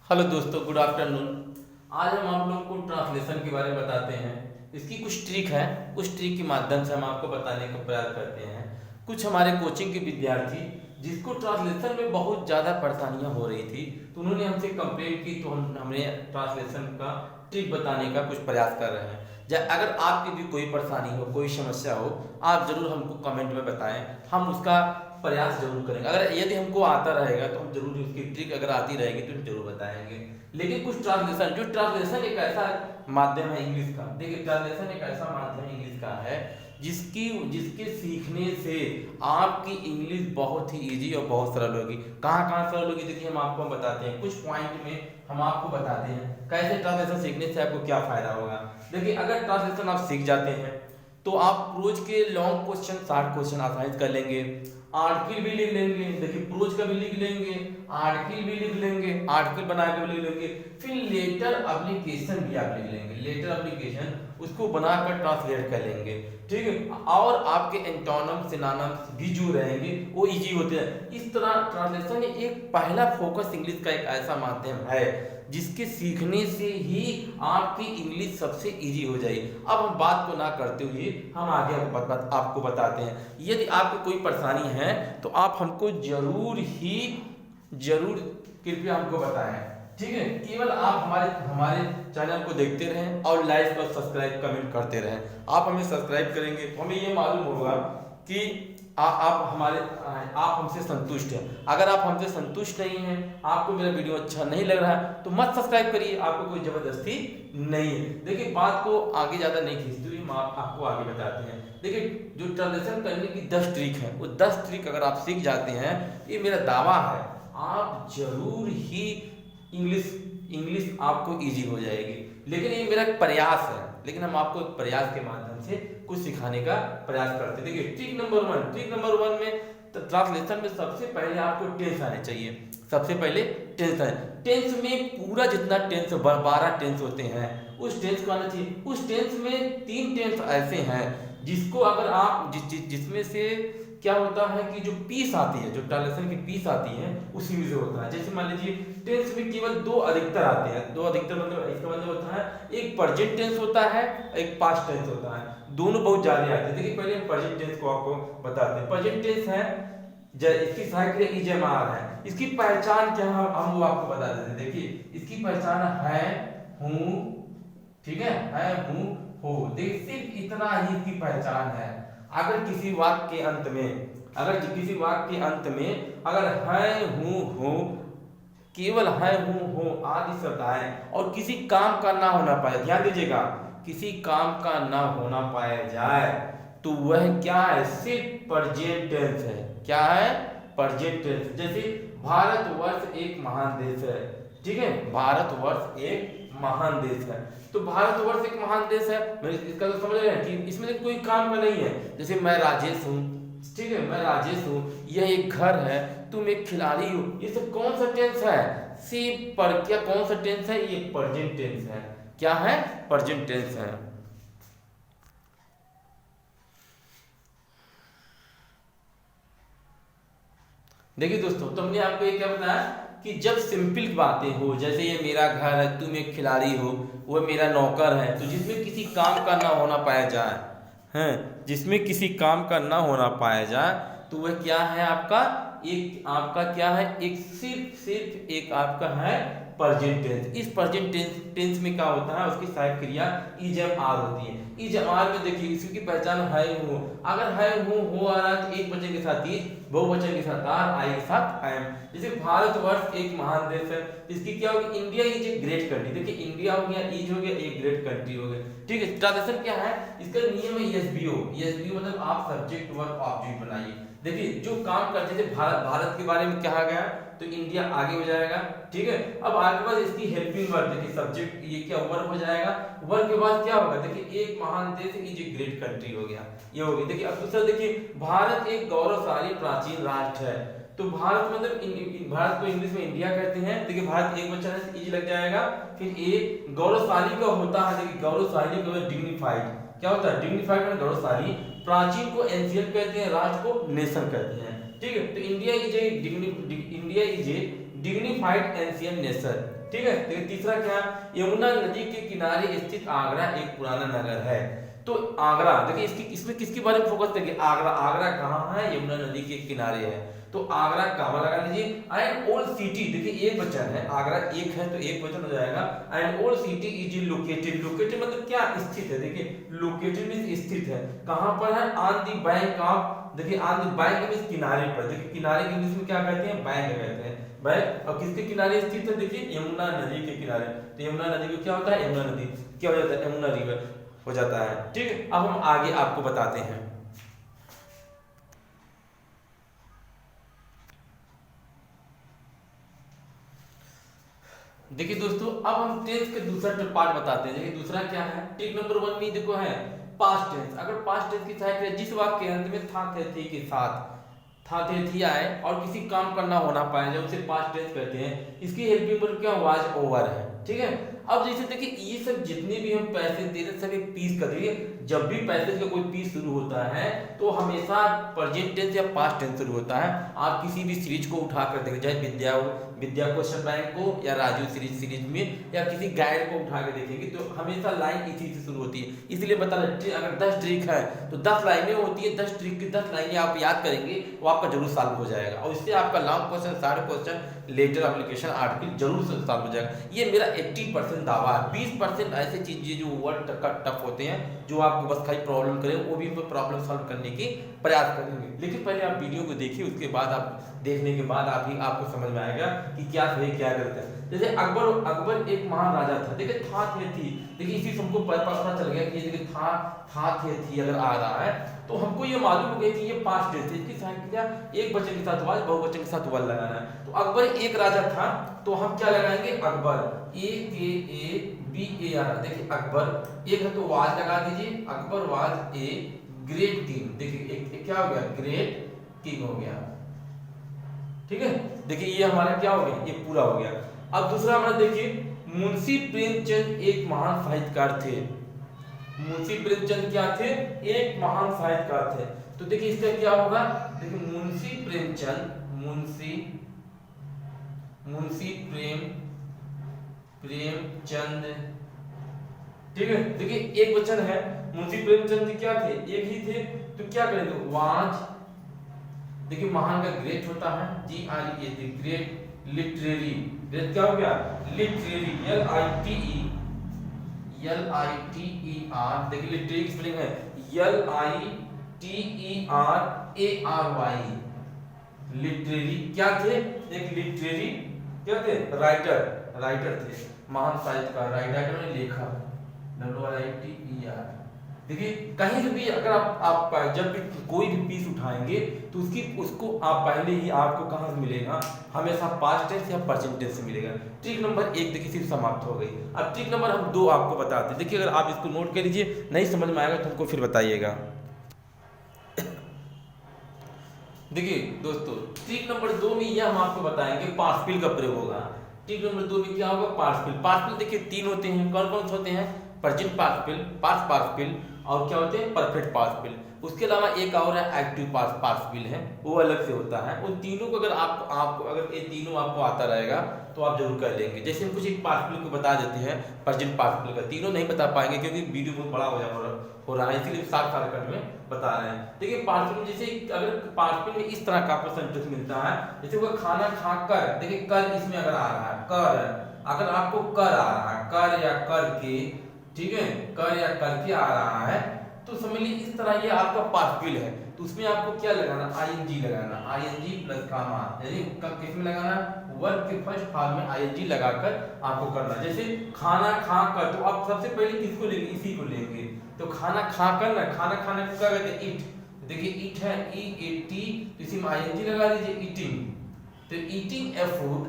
Hello दोस्तों, good afternoon. आज हम आप लोग को ट्रांसलेशन के बारे में बताते हैं। इसकी कुछ ट्रिक है, उस ट्रिक के माध्यम से हम आपको बताने का प्रयास करते हैं। कुछ हमारे कोचिंग के विद्यार्थी जिसको ट्रांसलेशन में बहुत ज़्यादा परेशानियां हो रही थी, तो उन्होंने हमसे कंप्लेंट की, तो हमने ट्रांसलेशन का ट्रिक बताने का कुछ प्रयास कर रहे हैं। अगर आपकी भी कोई परेशानी हो, कोई समस्या हो, आप जरूर हमको कमेंट में बताएं, हम उसका प्रयास जरूर करेंगे। अगर यदि हमको आता रहेगा तो हम जरूर उसकी ट्रिक अगर आती रहेगी तो हम जरूर बताएंगे। लेकिन कुछ ट्रांसलेशन एक ऐसा माध्यम है इंग्लिश का। देखिए, ट्रांसलेशन एक ऐसा माध्यम इंग्लिश का है जिसके सीखने से आपकी इंग्लिश बहुत ही इजी और बहुत सरल होगी। कहाँ कहाँ सरल होगी, देखिए हम आपको बताते हैं, कुछ पॉइंट में हम आपको बताते हैं कैसे ट्रांसलेशन सीखने से आपको क्या फायदा होगा। देखिए, अगर ट्रांसलेशन आप सीख जाते हैं तो आप रोज के लॉन्ग क्वेश्चन, शॉर्ट क्वेश्चन आसानी से कर लेंगे। आर्टिकल भी लिख लेंगे, देखिए प्रोज का भी लिख लेंगे, आर्टिकल भी लिख लेंगे, आर्टिकल बना के भी लिख लेंगे, फिर लेटर एप्लीकेशन भी आप लिख लेंगे। लेटर एप्लीकेशन उसको बनाकर ट्रांसलेट कर लेंगे, ठीक है। और आपके एंटोनिम, सिनोनिम्स भी जो रहेंगे वो इजी होते हैं। इस तरह ट्रांसलेशन एक पहला फोकस इंग्लिश का एक ऐसा माध्यम है जिसके सीखने से ही आपकी इंग्लिश सबसे इजी हो जाएगी। अब हम बात को ना करते हुए हम आगे आपको बताते हैं। यदि आपको कोई परेशानी है तो आप हमको जरूर कृपया हमको बताएं, ठीक है। केवल आप हमारे चैनल को देखते रहें और लाइक और सब्सक्राइब कमेंट करते रहें। आप हमें सब्सक्राइब करेंगे तो हमें ये मालूम होगा कि आप हमसे संतुष्ट हैं। अगर आप हमसे संतुष्ट नहीं हैं, आपको मेरा वीडियो अच्छा नहीं लग रहा है, तो मत सब्सक्राइब करिए, आपको कोई जबरदस्ती नहीं है। देखिए, बात को आगे ज्यादा नहीं खींचते हुए हम आपको आगे बताते हैं। देखिए, जो ट्रांसलेशन करने की 10 ट्रिक है, वो 10 ट्रिक अगर आप सीख जाते हैं, ये मेरा दावा है, आप जरूर ही इंग्लिश आपको इजी हो जाएगी। लेकिन ये मेरा एक प्रयास है, लेकिन हम आपको एक प्रयास के माध्यम से कुछ सिखाने का प्रयास करते हैं। देखिए, ट्रिक नंबर वन में ट्रांसलेशन में सबसे पहले आपको टेंस आने चाहिए। सबसे पहले टेंस है। टेंस में पूरा जितना टेंस 12 टेंस होते हैं, उस टेंस को आना चाहिए। उस टेंस में 3 टेंस ऐसे हैं जिसको अगर आप जिसमें से क्या होता है कि जो पीस आती है, जो ट्रांसलेशन की पीस आती है, उसी में से होता है। जैसे मान लीजिए, टेंस में केवल 2 अधिकतर आते हैं। 2 अधिकतर मतलब इसका मतलब होता है एक प्रेजेंट टेंस होता है, एक पास्ट टेंस होता है। दोनों बहुत ज्यादा आते हैं। देखिए, पहले हम प्रेजेंट टेंस को आपको बताते हैं। प्रेजेंट टेंस है, इसकी सहायक क्रिया इजमार है। इसकी पहचान क्या है, हम वो आपको बता देते हैं। देखिए, इसकी पहचान है हूं, ठीक है हूं हो। देखिए, सिर्फ इतना ही इसकी पहचान है। अगर किसी वाक्य के अंत में अगर है हूं हो, केवल है हूं हो आदि शब्द आए और किसी काम का ना होना पाए, ध्यान दीजिएगा, किसी काम का ना होना पाया जाए, तो वह क्या है, सिर्फ प्रेजेंट टेंस है। क्या है, प्रेजेंट टेंस। जैसे भारतवर्ष एक महान देश है, ठीक है, भारतवर्ष एक महान देश है, तो भारतवर्ष एक महान देश है, इसका तो समझ रहे हैं कि इसमें कोई काम का नहीं है। जैसे मैं राजेश हूँ, ठीक है, मैं राजेश हूँ, यह एक घर है, तुम एक खिलाड़ी हो, ये सब कौन सा टेंस है, क्या कौन सा टेंस है, ये प्रेजेंट टेंस है। क्या है, प्रेजेंट टेंस है। देखिए दोस्तों, तो हमने आपको ये क्या बताया कि जब सिंपल बातें हो, जैसे ये मेरा घर है, तुम एक खिलाड़ी हो, वो मेरा नौकर है, तो जिसमें किसी काम का ना होना पाया जाए, हैं, जिसमें किसी काम का ना होना पाया जाए, तो वह क्या है, आपका क्या है, एक सिर्फ एक आपका है प्रेजेंट टेंस। इस प्रेजेंट टेंस में क्या होता है, उसकी सहायक क्रिया इज एम आर होती है। इज एम आर में देखिए, इसकी पहचान है हूं। अगर है हूं हो आ रहा है तो एक वचन के साथ इज, बहुवचन के साथ आर, आई के साथ एम। जैसे भारतवर्ष एक महान देश है, इसकी क्या होगी, India is a great country. देखिए, इंडिया हो गया, इज हो गया, एक ग्रेट कंट्री हो गया, ठीक है। ट्रांसलेशन क्या है, इसका नियम है एसबीओ। एसबीओ मतलब आप सब्जेक्ट वर्ब ऑब्जेक्ट बनाइए। देखिए, जो काम करते थे, भारत के बारे में कहा गया तो इंडिया आगे हो जाएगा, ठीक है। अब आगे बाद इसकी हेल्पिंग वर्ब, देखिए सब्जेक्ट ये क्या वर्ब हो जाएगा, वर्ब के बाद क्या होगा, देखिए एक महान देश इज ए ग्रेट कंट्री हो गया, ये हो गया। देखिए, अब दूसरा देखिए, भारत एक गौरवशाली प्राचीन राष्ट्र है, तो भारत मतलब भारत को इंग्लिश में इंडिया कहते हैं। देखिए, भारत एक वचन है, इज लग जाएगा। फिर एक गौरवशाली का होता है, देखिए गौरवशाली का डिग्निफाइड, क्या होता है, डिग्निफाइड मतलब गौरवशाली। प्राचीन को एंशिएंट कहते हैं, राष्ट्र को नेशन कहते हैं, ठीक है। तो India is a dignified ancient nation, ठीक है। देखिए तीसरा क्या, यमुना नदी के किनारे स्थित आगरा एक पुराना नगर है। तो आगरा देखिए इसमें किसके बारे में फोकस करिए, आगरा। आगरा कहाँ है, यमुना नदी के किनारे है। तो आगरा कहाँ लगा लीजिए। एंड ओल्ड सिटी, देखिए एक वचन है, आगरा एक है तो एक वचन हो जाएगा। And old city is located, located मतलब क्या, स्थित है। देखिए लोकेटेड मींस स्थित है, कहाँ पर है, ऑन द बैंक ऑफ, देखिए ऑन द बैंक मींस किनारे पर। देखिए किनारे के इंग्लिश में क्या कहते हैं, बैंक कहते हैं। बैंक और किसके किनारे स्थित है, देखिए यमुना नदी के किनारे। तो यमुना नदी को क्या होता है, यमुना नदी क्या हो जाता है, यमुना रिवर हो जाता है। ठीक है, अब हम आगे आपको बताते हैं। देखिए दोस्तों, अब हम टेंस के दूसरा पार्ट बताते हैं। देखिए दूसरा क्या है, ट्रिक नंबर 1 में देखो है पास्ट टेंस। अगर पास्ट टेंस की सहायता जिस वाक्य के अंत में था थे थी के साथ था थे थी आए और किसी काम करना होना पाए, जब उसे पास्ट टेंस कहते हैं। इसकी हेल्पिंग वर्ब क्या, वाज ओवर है। ठीक है, अब जैसे देखिए ये सब जितने भी हम पैसेज दे रहे हैं सब एक पीस का, देखिए जब भी पैसेज का कोई पीस शुरू होता है तो हमेशा प्रेजेंट टेंस या पास्ट टेंस शुरू होता है। आप किसी भी सीरीज को उठा कर देखें, चाहे विद्या क्वेश्चन बैंक को या राजू सीरीज में या किसी गाइड को उठा के देखेंगे तो हमेशा लाइन इसी से शुरू होती है। इसलिए बता रहे अगर 10 ट्रिक है तो 10 लाइनें होती है, 10 ट्रिक की 10 लाइनें आप याद करेंगे वो आपका जरूर सॉल्व हो जाएगा और इससे आपका long question, short question, letter application article जरूर सॉल्व हो जाएगा। ये मेरा 80% दावा है। 20% ऐसे चीजें जो वर्ड टफ होते हैं जो आपको बस खाली प्रॉब्लम करें, वो भी प्रॉब्लम सॉल्व करने की प्रयास करेंगे। लेकिन पहले आप वीडियो को देखिए, उसके बाद आप देखने के बाद आपको समझ में आएगा कि क्या सही क्या गलत है। जैसे अकबर एक महान राजा था। देखिए था थे थी, देखिए इसी से हमको पता चल गया कि देखिए था थे थी अगर आ रहा है तो हमको ये मालूम हो गया कि ये पास्ट टेंस है। इसकी सहायता एक वचन के साथ वाज, बहुवचन के साथ वल लगाना है। तो अकबर एक राजा था तो हम क्या लगाएंगे, अकबर, AKABAR। देखिए अकबर एक है तो वाज लगा दीजिए, Akbar was a great king. देखिए एक क्या हो गया, ग्रेट किंग हो गया। ठीक है, देखिए ये हमारा क्या हो गया, ये पूरा हो गया। अब दूसरा हमारा देखिए, मुंशी प्रेमचंद एक महान साहित्यकार थे। मुंशी प्रेमचंद क्या थे, एक महान साहित्यकार थे। तो देखिए इसका क्या होगा, देखिए मुंशी प्रेमचंद, मुंशी प्रेमचंद। ठीक है, देखिए एक वचन है, मुंशी प्रेमचंद जी क्या थे, एक ही थे। तो क्या करेंगे, वाज, देखिए महान का ग्रेट होता है, GREAT, ग्रेट। लिटरेरी, ग्रेट क्या हो गया, लिटरेरी, LITER। देखिए लिटरेरी की स्पेलिंग है LITERARY। लिटरेरी क्या थे, एक लिटरेरी क्या थे, राइटर थे, महान साहित्यकार, राइटर ने लेखक, WRITER। देखिए कहीं से भी अगर आप जब भी कोई भी पीस उठाएंगे तो उसको आप पहले ही आपको कहाँ से मिलेगा, हमेशा पास्ट टेंस या प्रेजेंट टेंस से मिलेगा। ट्रिक नंबर 1 देखिए सिर्फ समाप्त हो गई। अब ट्रिक नंबर हम 2 आपको बताते हैं। देखिए अगर आप इसको नोट कर लीजिए, नहीं समझ में आएगा तो हमको फिर बताइएगा। देखिए दोस्तों, ट्रिक नंबर 2 में यह हम आपको बताएंगे पार्टिकल का प्रयोग होगा। ट्रिक नंबर 2 में क्या होगा, पार्टिकल देखिए 3 होते हैं। कौन कौन से होते हैं, प्रेजेंट पार्टिकल, पास्ट पार्टिकल और क्या होते हैं, परफेक्ट पार्टिकल। उसके अलावा एक और है एक्टिव पार्टिकल है, वो अलग से होता है। उन तीनों को अगर आप अगर ये तीनों आपको आता रहेगा तो आप जरूर कर लेंगे। जैसे हम कुछ एक पार्टिकल को बता देते हैं, प्रेजेंट पार्टिकल का, तीनों नहीं बता पाएंगे क्योंकि वीडियो बहुत बड़ा हो रहा है, इसीलिए साथ कट में बता रहे हैं। देखिए पार्टिकल जैसे अगर पार्टिकल में इस तरह का आपको सेंटेंस मिलता है, जैसे वो खाना खाकर, देखिए कर इसमें अगर आ रहा है, कर, अगर आपको कर आ रहा है, कर या करके, ठीक है, कर या करके आ रहा है तो समझ लीजिए इस तरह ये आपका पार्टिकल है। तो उसमें आपको क्या लगाना, ING लगाना, ING प्लस कामा, यानी किस में लगाना, वर्ब के फर्स्ट फॉर्म में ING लगाकर आपको करना। जैसे खाना खा कर, तो आप सबसे पहले किसको लेंगे, इसी को लेंगे। तो खाना खाकर ना, खाना खाने को क्या कहते हैं, ईट। देखिए ईट है, EAT, तो इसी में ING लगा दीजिए, ईटिंग। तो ईटिंग ए फूड,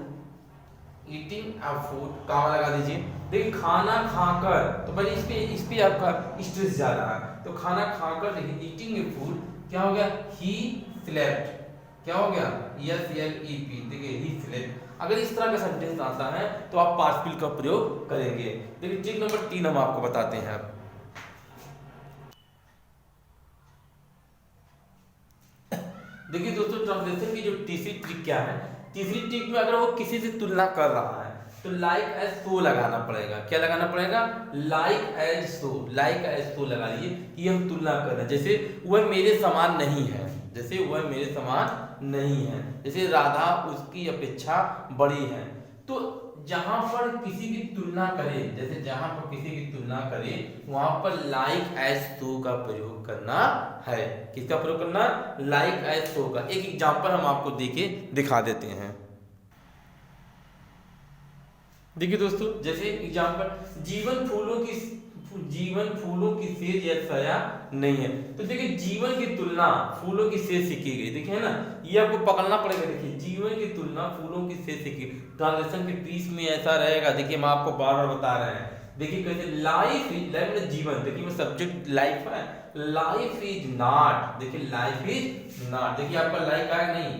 कामा लगा दीजिए। देखिए खाना खाकर, तो पहले इस पे आपका स्ट्रेस जा रहा है। तो खाना खाकर, देखिए ईटिंग ए फूड क्या हो गया, ही स्लेप्ट, क्या हो गया, SLEP। देखिए ही स्लेप्ट। अगर इस तरह का सेंटेंस आता है तो आप पार्टिकल का प्रयोग करेंगे। देखिए ट्रिक नंबर 3 हम आपको बताते हैं। अब देखिए दोस्तों, ट्रांसलेशन की जो तीसरी ट्रिक क्या है, तीसरी ट्रिक में अगर वो किसी से तुलना कर रहा है तो लाइक एज सो लगाना पड़ेगा। क्या लगाना पड़ेगा? लाइक एज सो, लाइक एज सो लगा लिए कि हम तुलना कर रहे हैं। जैसे वह मेरे समान नहीं है, जैसे वह मेरे समान नहीं है, जैसे राधा उसकी अपेक्षा बड़ी है। तो जहां पर किसी की तुलना करे, जैसे जहां पर किसी की तुलना करे वहां पर लाइक एज सो का प्रयोग करना है। किसका प्रयोग करना? लाइक एज सो का। एक एग्जांपल हम आपको देके दिखा देते हैं। देखिए दोस्तों, जैसे एग्जांपल, जीवन फूलों की सेज या छाया नहीं है। तो देखिए जीवन की तुलना फूलों की सेज से की गई। देखिए ना, ये आपको पकड़ना पड़ेगा। देखिए जीवन की तुलना फूलों की सेज से की। ट्रांसलेशन के पीस में ऐसा रहेगा। देखिए हम आपको बार बार बता रहे हैं। देखिए कैसे लाइफ मतलब जीवन, देखिए वो सब्जेक्ट लाइफ है, लाइफ इज नॉट। देखिए लाइफ इज नॉट, देखिए आपका लाइक आया नहीं,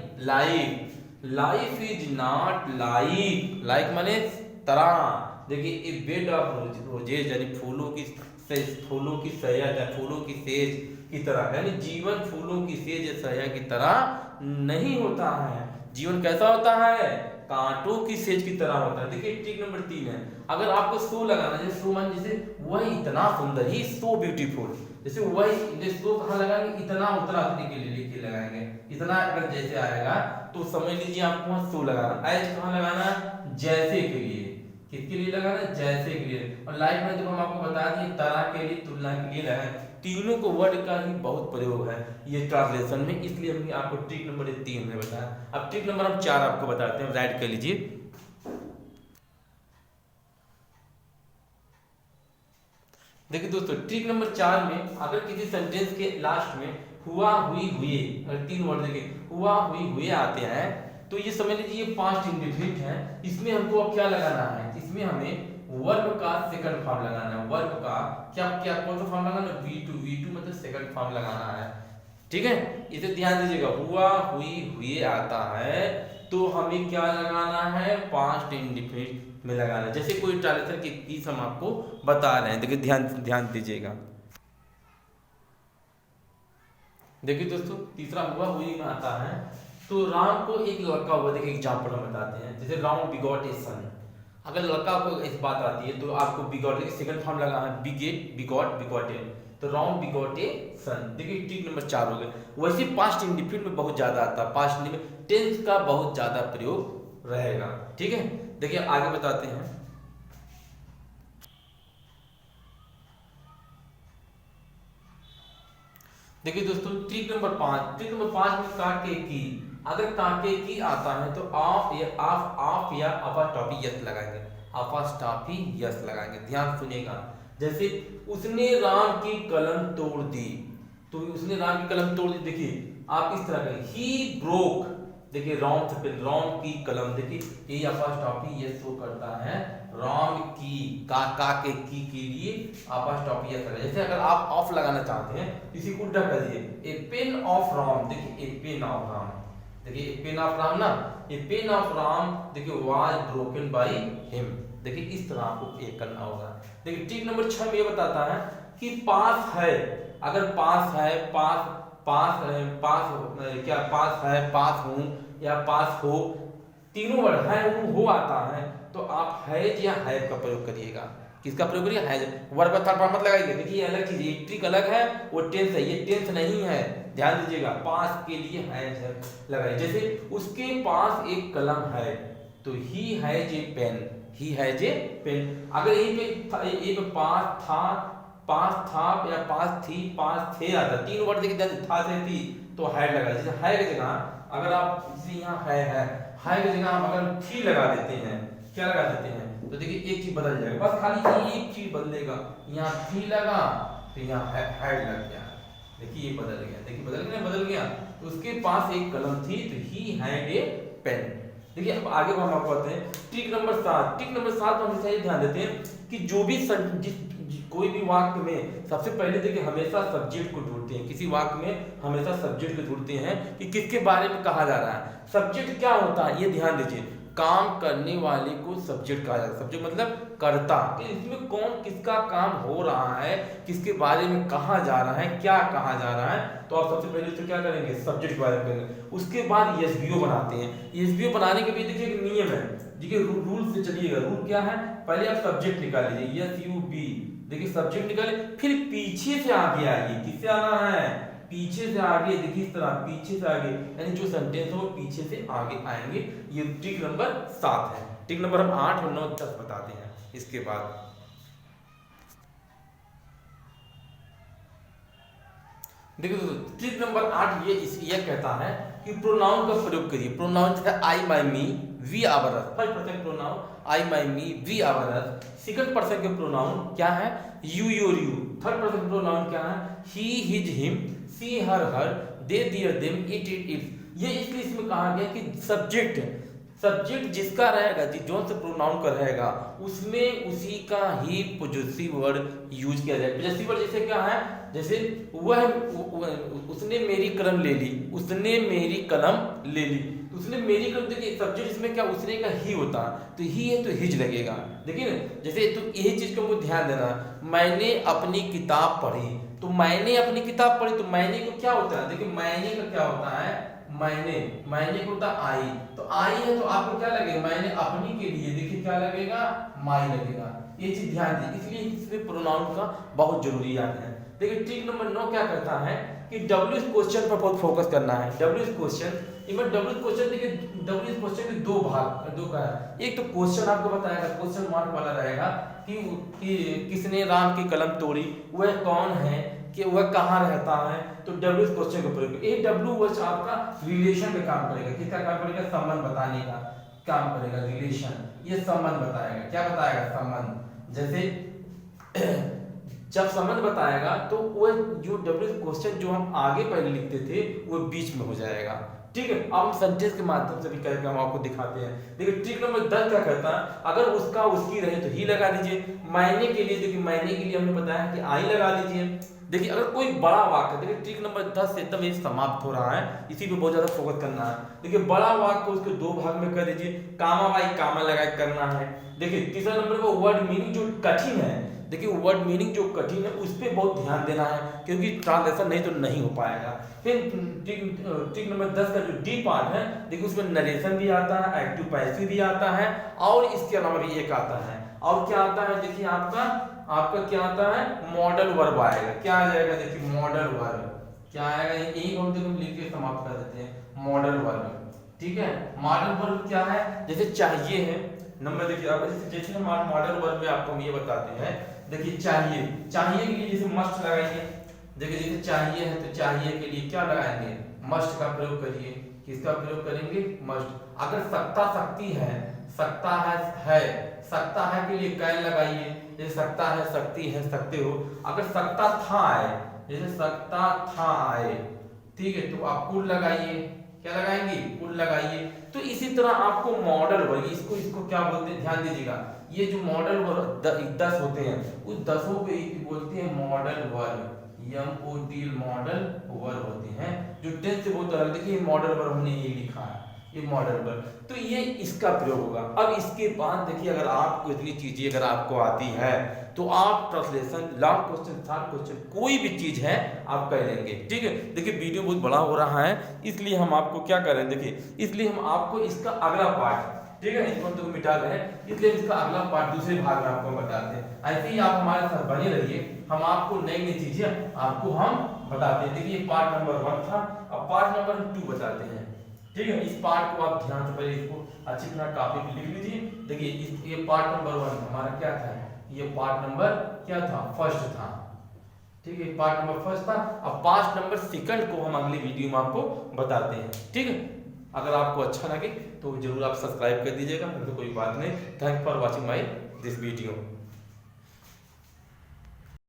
life is not like, like माने तरह। देखिए ए बेड ऑफ रोजेज यानी फूलों की सैया या फूलों की सेज की तरह, यानी जीवन फूलों की सेज या सैया की तरह नहीं होता है। जीवन कैसा होता है? कांटों की सेज की तरह होता है। देखिए ट्रिक नंबर 3 है, अगर आपको सो लगाना, जैसे सो मान, जैसे वह इतना सुंदर, ही सो ब्यूटीफुल, जैसे वह सो कहाँ लगाएंगे? इतना उतना के लिए लेके लगाएंगे। इतना अगर जैसे आएगा तो समझ लीजिए आपको वहां सो लगाना। एज कहाँ लगाना? जैसे के लिए। किसके लिए लगाना? जैसे के लिए। और लाइफ में जब हम आपको बता दिए तरह के लिए, तुलना के लिए लगाएं। तीनों को वर्ड का ही बहुत प्रयोग है ये ट्रांसलेशन में, इसलिए हमने आपको ट्रिक नंबर 3 में बताया। अब ट्रिक नंबर हम 4 आपको बताते हैं, राइट कर लीजिए। देखिए दोस्तों, ट्रिक नंबर 4 में अगर किसी सेंटेंस के लास्ट में हुआ, हुई, हुए, अगर 3 वर्ड देखिए हुआ, हुई, हुए आते हैं तो ये समझ लीजिए ये पास्ट इंडेफिनिट है। इसमें हमको अब क्या लगाना है? इसमें हमें वर्ब का सेकंड फॉर्म लगाना है। वर्ब का क्या क्या कौन सा फॉर्म लगाना है? V2 मतलब सेकंड फॉर्म लगाना है। ठीक है, इसे ध्यान दीजिएगा। हुआ, हुई, हुए आता है तो हमें क्या लगाना है? पास्ट इंडेफिनिट में लगाना है। जैसे कोई ट्रांसलेशन की चीज हम आपको बता रहे हैं, देखिए ध्यान दीजिएगा। देखिए दोस्तों, तीसरा हुआ, हुई में आता है तो राम को एक लड़का हुआ। देखिए एग्जांपल हम बताते हैं, जैसे राम बिगॉट ए सन। अगर लड़का को ऐसी बात आती है तो आपको बिगॉट के सेकंड फॉर्म लगाना है, बिगॉटेन, तो राम बिगॉट ए सन। देखिए ट्रिक नंबर 4 हो गए। वैसे पास्ट इंडेफिनिट में बहुत ज्यादा आता है, पास्ट इंडेफिनिट टेंस का बहुत ज्यादा प्रयोग रहेगा। ठीक है, देखिए आगे बताते हैं। देखिए दोस्तों, ट्रिक नंबर 5 में काके की, अगर काके की आता है तो आप या अपास्ट्रॉफी यस लगाएंगे, अपास्ट्रॉफी यस लगाएंगे। ध्यान सुनिएगा, जैसे उसने राम की कलम तोड़ दी, तो उसने राम की कलम तोड़ दी। देखिए आप इस तरह करें, ही ब्रोक, देखिए राम की कलम, देखिए ये अपास्ट्रॉफी यस शो करता है। राम की का के की के लिए अपास्ट्रॉफी यस लगाइए। जैसे अगर आप ऑफ लगाना चाहते हैं, इसी को उल्टा कर दिए, ए पेन ऑफ राम। देखिए ए पेन ऑफ राम, देखिए ए पेन ऑफ राम ना, ए पेन ऑफ राम देखिए वाज ब्रोकन बाय हिम। देखिए इस तरह आपको एक करना होगा। देखिए ट्रिक नंबर 6 में ये बताता है कि पास है, अगर पास है, पास क्या पास है, पास हूं या पास हो, तीनों वर्ड है हो आता है तो आप हैज या हैव का प्रयोग करिएगा। किसका प्रयोग करिए? हैज। वर्ब का थर्ड फॉर्म मत लगाइए। देखिए अलग चीज, एक ट्रिक अलग है, वो टेंस है, ये टेंस नहीं है, ध्यान दीजिएगा। पास के लिए हैज है लगाइए। जैसे उसके पास एक कलम है तो he has a pen, he has a pen. अगर यहीं पे पास था या पास थी, पास थे आता, 3 वर्ड देखिए था से थी तो हैड लगा। जैसे है की जगह अगर आप इसे यहाँ है की जगह हम अगर थी लगा देते हैं, क्या लगा देते हैं, तो देखिए एक चीज बदल जाएगा, बस खाली एक चीज बदलेगा। यहाँ थी लगा तो यहाँ हैड लग गया। देखिए ये बदल गया, देखिए बदल गया। तो उसके पास एक कलम थी तो ही हैड ए पेन। देखिए अब आगे हम आपको बताते हैं ट्रिक नंबर 7। ट्रिक नंबर 7 में हम ये ध्यान देते हैं कि जो भी कोई भी वाक्य में सबसे पहले देखिए हमेशा सब्जेक्ट को ढूंढते हैं। किसी वाक्य में हमेशा सब्जेक्ट को ढूंढते हैं कि किसके बारे में कहा जा रहा है। सब्जेक्ट क्या होता है ये ध्यान दीजिए। काम करने वाले को सब्जेक्ट कहा जाता है। सब्जेक्ट मतलब कर्ता, इसमें कौन किसका काम हो रहा है, किसके बारे में कहा जा रहा है, क्या कहा जा रहा है, तो आप सबसे पहले तो क्या करेंगे, सब्जेक्ट के बारे में करेंगे। उसके बाद एसवीओ बनाते हैं। एसवीओ बनाने के भी देखिए एक नियम है, देखिए रूल से चलिएगा। रूल क्या है, पहले आप सब्जेक्ट निकाल लीजिए, SUB, देखिए सब्जेक्ट निकाले, फिर पीछे से आगे आइए। किससे आना है, पीछे से आगे, देखिए इस तरह पीछे से आगे, यानी जो सेंटेंस हो वो पीछे से आगे आएंगे। ये ट्रिक नंबर 7 है। ट्रिक नंबर हम 8 और 9 10 बताते हैं इसके बाद। देखिए दोस्तों, ट्रिक नंबर 8 ये कहता है कि प्रोनाउन का प्रयोग करिए। प्रोनाउन जैसे I, my, me, we, our, first person pronoun I, my, me, we, our. Second person के प्रोनाउन क्या है, you, your, you. Third person pronoun क्या है, he, his, him, she, her, they, their, them, it, its. ये इसलिए इसमें कहा गया कि सब्जेक्ट जिसका रहेगा, जो से प्रोनाउन का रहेगा, उसमें उसी का ही पॉजिटिव वर्ड यूज किया जाए। पॉजिटिव वर्ड जैसे क्या है, जैसे वह उसने मेरी कलम ले ली, उसने मेरी कलम ले ली। तो उसने मेरी कलम, देखिए सब्जेक्ट इसमें क्या, उसने का ही होता, तो ही है तो हिज लगेगा। देखिए ना, जैसे तो यही चीज को ध्यान देना, मैंने अपनी किताब पढ़ी, तो मैंने अपनी किताब पढ़ी, तो मैंने को क्या होता है, देखिए मैंने का क्या होता है, मैंने को होता आई, तो आई है तो आपको क्या लगेगा, मैंने अपनी के लिए, देखिए क्या लगेगा, माई लगेगा। ये चीज ध्यान दी, इसलिए इसमें प्रोनाउन का बहुत जरूरी याद है। देखिए ट्रिक नंबर 9 क्या करता है कि डब्ल्यू क्वेश्चन पर बहुत फोकस करना है। डब्ल्यू क्वेश्चन, देखिए डब्ल्यू क्वेश्चन के दो का है। एक तो क्वेश्चन आपको बताएगा, क्वेश्चन मार्क वाला रहेगा कि किसने राम की कलम तोड़ी, वह कौन है, कि वह कहाँ रहता है, तो डब्ल्यू क्वेश्चन के प्रयोग। ये डब्ल्यू वर्ड आपका रिलेशन में काम करेगा। किसका काम करेगा, संबंध बताने का काम करेगा, रिलेशन। ये संबंध बताएगा, क्या बताएगा, संबंध। जैसे जब संबंध बताएगा तो वो जो डब्ल्यू क्वेश्चन जो हम आगे पहले लिखते थे वो बीच में हो जाएगा। ठीक है, अब हम सेंटेंस के माध्यम से भी करके हम आपको दिखाते हैं। देखिए ट्रिक नंबर 10 क्या करता है, अगर उसका उसकी रहे तो ही लगा दीजिए। मायने के लिए, देखिए मायने के लिए हमने बताया कि आई लगा दीजिए। देखिए अगर कोई बड़ा वाक्य, देखिए ट्रिक नंबर 10 से एकदम ये समाप्त हो रहा है, इसी पे बहुत ज्यादा फोकस करना है। देखिए बड़ा वाक्य को उसके दो भाग में कर दीजिए, कामा बाई कामा लगाए करना है। देखिए तीसरा नंबर पर वर्ड मीनिंग जो कठिन है, देखिए वर्ड मीनिंग जो कठिन है उस पर बहुत ध्यान देना है, क्योंकि ट्रांसलेशन नहीं तो नहीं हो पाएगा। फिर ट्रिक नंबर 10 का जो डी पार्ट है, देखिए उसमें नरेशन भी आता है, एक्टिव पैसिव भी आता है, और इसके अलावा भी एक आता है, और क्या आता है, देखिए आपका क्या आता है, मॉडल वर्ब आएगा। क्या आ जाएगा, देखिए मॉडल वर्ब क्या आएगा, एक हम देखो लिख के समाप्त कर देते हैं, मॉडल वर्ब। ठीक है, मॉडल वर्ब क्या है, जैसे चाहिए है नंबर, देखिए आप जैसे हम मॉडल वर्ब में आपको हम ये बताते हैं। देखिए चाहिए के लिए जैसे मस्ट लगाएंगे। देखिए जैसे चाहिए है तो चाहिए के लिए क्या लगाएंगे, मस्ट का प्रयोग करिए। किसका प्रयोग करेंगे, मस्ट। अगर सकती है सकता है के लिए कैन लगाइए, जैसे सकता है, सकती है, सकते हो। अगर सकता था आए, जैसे सकता था आए, ठीक है, तो आप कुल लगाइए। क्या लगाएंगे, कुल लगाइए। तो इसी तरह आपको मॉडल वर्ग, इसको क्या बोलते हैं, ध्यान दीजिएगा। ये जो मॉडल वर्ग 10 होते हैं, उस 10 को बोलते हैं मॉडल वर्ग, MOD मॉडल वर्ग होते हैं, जो 10 से बहुत अलग। देखिए मॉडल वर्ग हमने ये लिखा है, ये मॉडल वर्ग, तो ये इसका प्रयोग होगा। अब इसके बाद देखिए अगर आपको इतनी चीजें अगर आपको आती है तो आप translation, long question, short question, कोई भी चीज है आप कर लेंगे। ठीक है, देखिए वीडियो बहुत बड़ा हो रहा है, इसलिए हम आपको क्या कर रहे हैं, देखिए इसलिए हम आपको इसका अगला पार्ट, ठीक है, इसको हम तो मिटा रहे हैं, इसलिए इसका अगला पार्ट दूसरे भाग में आपको बताते हैं। ऐसे ही आप हमारे साथ बने रहिए, हम आपको नई नई चीजें आपको हम बताते हैं। देखिए पार्ट नंबर 1 था, अब पार्ट नंबर 2 बताते हैं। ठीक है, इस पार्ट को आप ध्यान से पहले इसको अच्छी तरह कॉपी पे लिख लीजिए। देखिए ये पार्ट नंबर 1 हमारा क्या था, ये पार्ट नंबर क्या था, फर्स्ट था। ठीक है, पार्ट नंबर फर्स्ट था। अब पार्ट नंबर सेकंड को हम अगली वीडियो में आपको बताते हैं। ठीक है, अगर आपको अच्छा लगे तो जरूर आप सब्सक्राइब कर दीजिएगा, मुझे कोई बात नहीं। Thank for watching my this video.